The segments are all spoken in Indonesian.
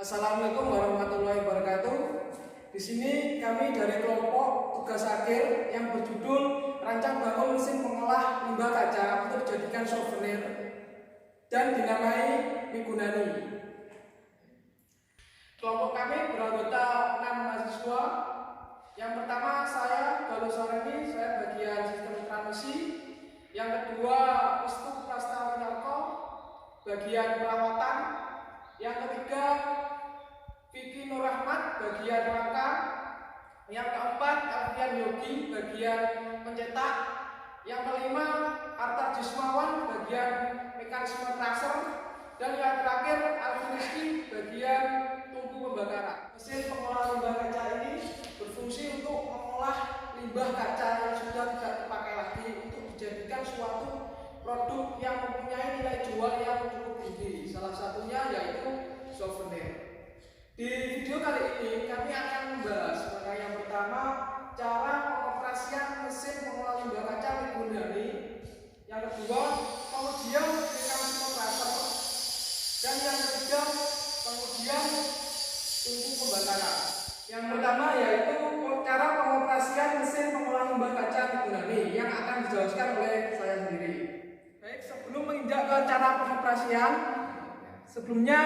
Assalamualaikum warahmatullahi wabarakatuh. Di sini kami dari kelompok tugas akhir yang berjudul Rancang Bangun Mesin Pengolah Limbah Kaca untuk dijadikan souvenir dan dinamai Migunani. Kelompok kami beranggota 6 mahasiswa. Yang pertama saya Galuh Sareni, saya bagian sistem transmisi. Yang kedua Restu Prastawinarko, bagian perawatan. Yang ketiga Vicky Nur Rahmat, bagian rangka. Yang keempat Alfian Yogi, bagian pencetak. Yang kelima Arta Jismawan, bagian mekanisme tracer. Dan yang terakhir Alvin Rizky, bagian tungku pembakaran. Mesin pengolah limbah kaca ini berfungsi untuk mengolah limbah kaca yang sudah tidak terpakai lagi untuk dijadikan suatu produk yang mempunyai nilai jual yang cukup tinggi. Salah satunya yaitu souvenir. Di video kali ini kami akan membahas mengenai yang pertama cara pengoperasian mesin pengolah limbah kaca Migunani, yang kedua pengujian mekanisme tracer, dan yang ketiga pengujian tungku pembakaran. Yang pertama yaitu cara pengoperasian mesin pengolah limbah kaca Migunani yang akan dijelaskan oleh saya sendiri. Baik, sebelum menginjak ke cara pengoperasian, sebelumnya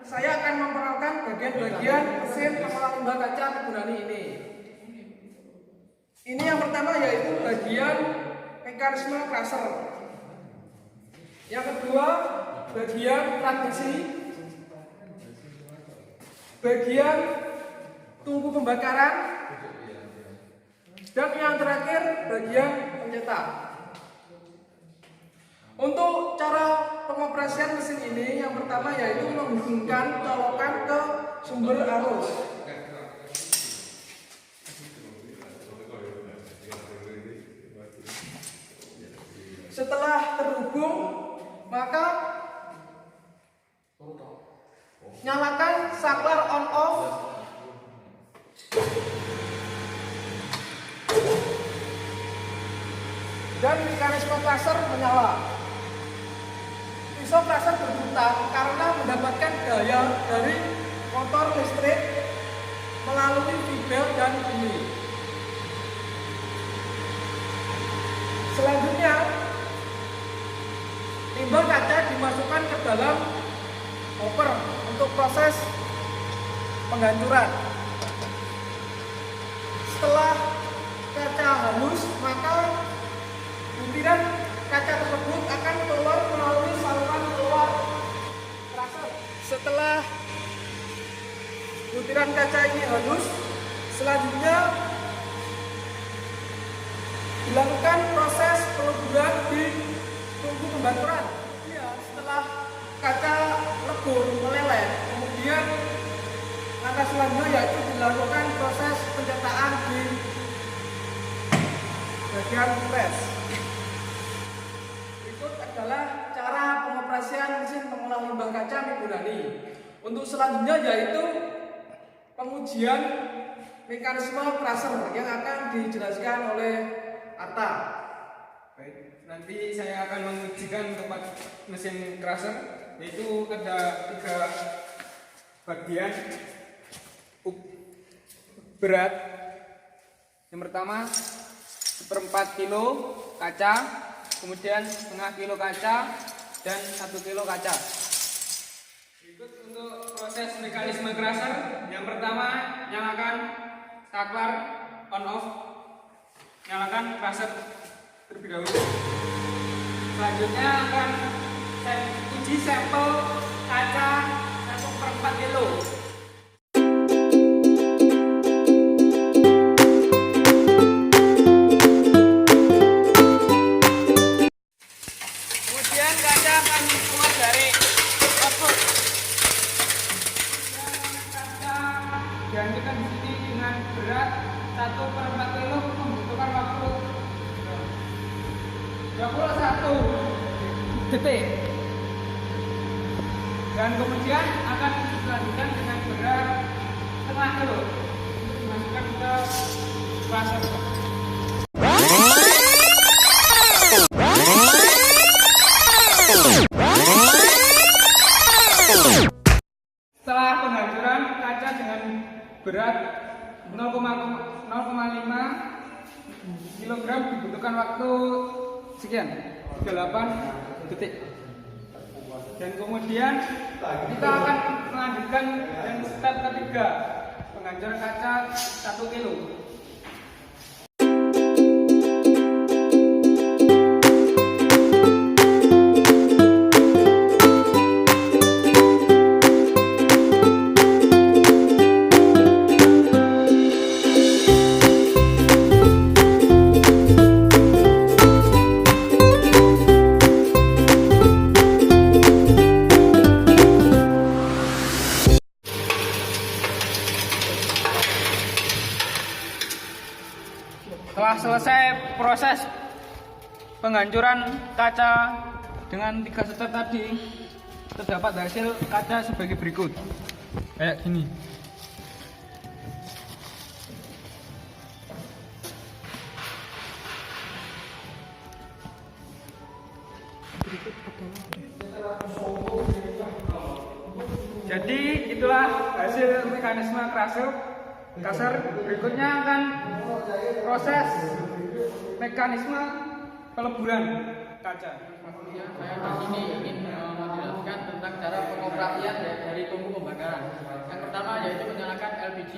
saya akan memperkenalkan bagian-bagian mesin pengolah limbah kaca Migunani ini. Ini yang pertama yaitu bagian mekanisme tracer. Yang kedua bagian transmisi. Bagian tungku pembakaran. Dan yang terakhir bagian pencetak. Untuk cara pengoperasian mesin ini, yang pertama yaitu menghubungkan colokan ke sumber arus. Setelah terhubung, maka nyalakan saklar on off dan mekanisme tracer menyala. Pisau tracer berputar karena mendapatkan daya dari motor listrik melalui fiber dan bumi. Selanjutnya, limbah kaca dimasukkan ke dalam hopper untuk proses penghancuran. Setelah kaca halus, maka butiran kaca tersebut akan keluar melalui saluran keluar tracer. Setelah butiran kaca ini halus, selanjutnya dilakukan proses peleburan di tungku pembakaran. Setelah kaca lebur meleleh, kemudian langkah selanjutnya yaitu dilakukan proses pencetakan di bagian press. Berikut adalah cara pengoperasian mesin pengolah limbah kaca Migunani. Untuk selanjutnya yaitu pengujian mekanisme tracer yang akan dijelaskan oleh Arta. Baik, nanti saya akan mengujikan tempat mesin tracer, yaitu ada 3 bagian berat. Yang pertama 1/4 kilo kaca, kemudian setengah kilo kaca, dan 1 kilo kaca. Berikut untuk proses mekanisme tracer. Yang pertama nyalakan saklar on off, nyalakan tracer terlebih dahulu. Selanjutnya akan saya uji sampel kaca 1/4 kilo. Kemudian kaca akan keluar dari output. Kaca dihancurkan di sini dengan berat 1/4 kilo, membutuhkan waktu 21 detik. Dan kemudian akan dilanjutkan dengan berat setengah kilo untuk dimasukkan ke tracer. Setelah penghancuran kaca dengan berat 0,5 kg dibutuhkan waktu sekian 38 detik. Dan kemudian kita akan melanjutkan yang step ketiga, penghancuran kaca 1 kilo. Setelah selesai proses penghancuran kaca dengan 3 step tadi, terdapat hasil kaca sebagai berikut. Kayak gini. Jadi itulah hasil mekanisme kasar. Berikutnya akan proses mekanisme peleburan kaca. Saya di sini ingin menjelaskan tentang cara pengoperasian dari tungku pembakaran. Yang pertama yaitu menyalakan LPG.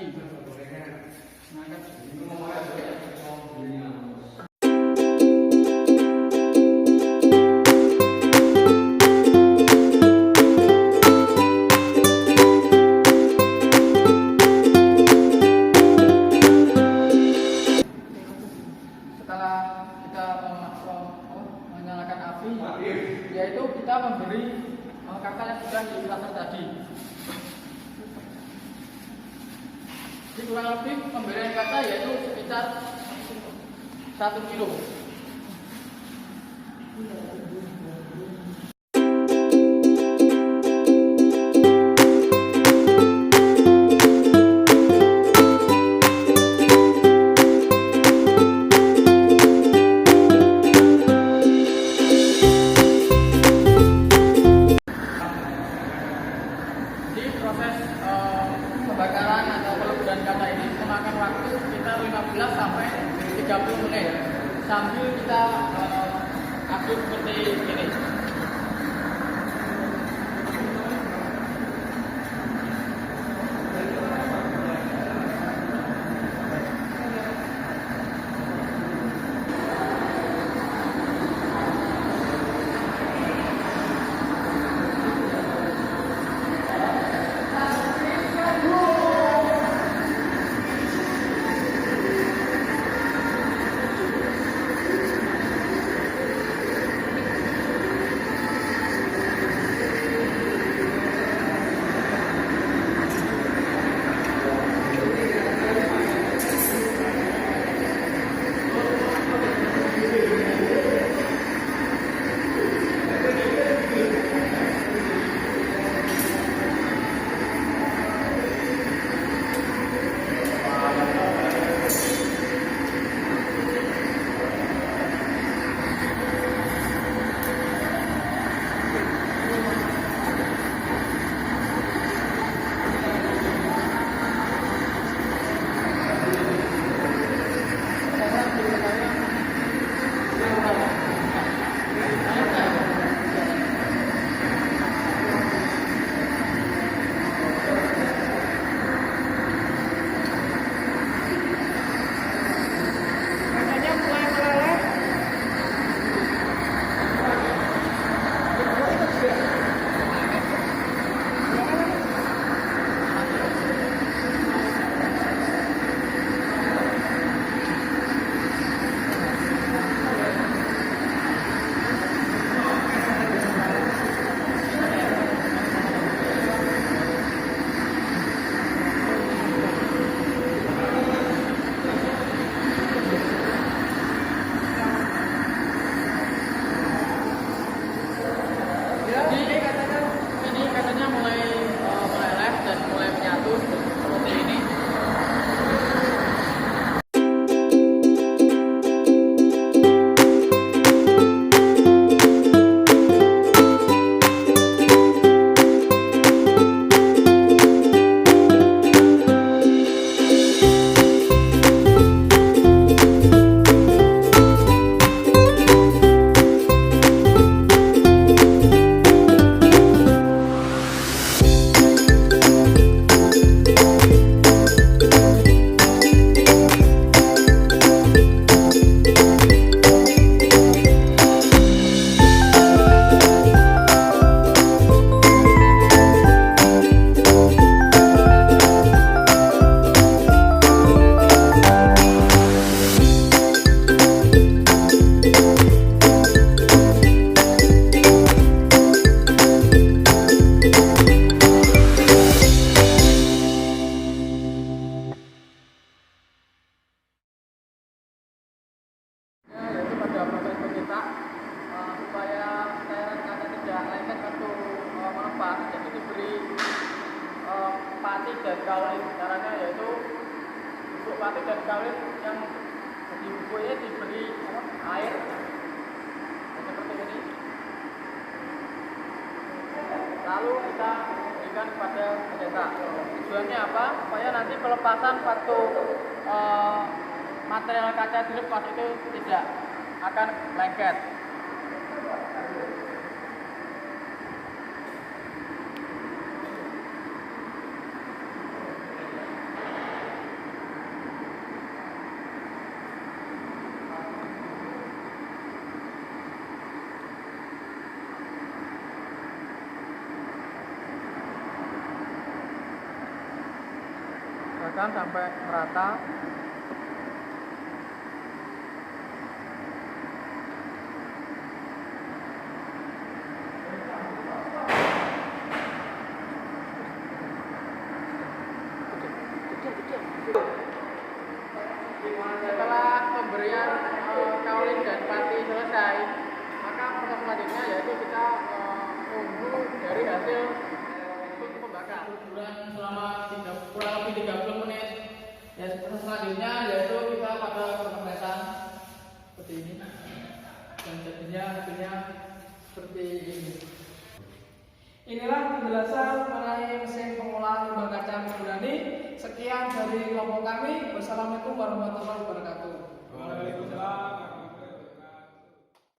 Setelah kita menyalakan api, yaitu kita memberi kaca yang sudah dilaser tadi. Jadi kurang lebih pemberian kaca yaitu sekitar 1 kilo. Proses pembakaran atau peleburan kaca ini memakan waktu sekitar 15 sampai 30 menit sambil kita aduk seperti ini. pati dan kaulin. Caranya yaitu bubuk pati dan kaulin yang di bubuk ini diberi air seperti ini. Lalu kita berikan kepada pencetak. Tujuannya apa? Supaya nanti pelepasan waktu material kaca dilepas itu tidak akan lengket. Tekan sampai merata. Setelah pemberian kaulin dan pati selesai, maka proses selanjutnya yaitu kita tunggu dari hasil untuk pembakar. Ukuran selama kurang lebih 30 menit. Ya, proses selanjutnya yaitu kita pada pemanasan seperti ini. Dan jadinya hasilnya seperti ini. Inilah penjelasan mengenai mesin pengolahan limbah kaca Murani. Sekian dari kelompok kami. Wassalamualaikum warahmatullahi wabarakatuh. Waalaikumsalam.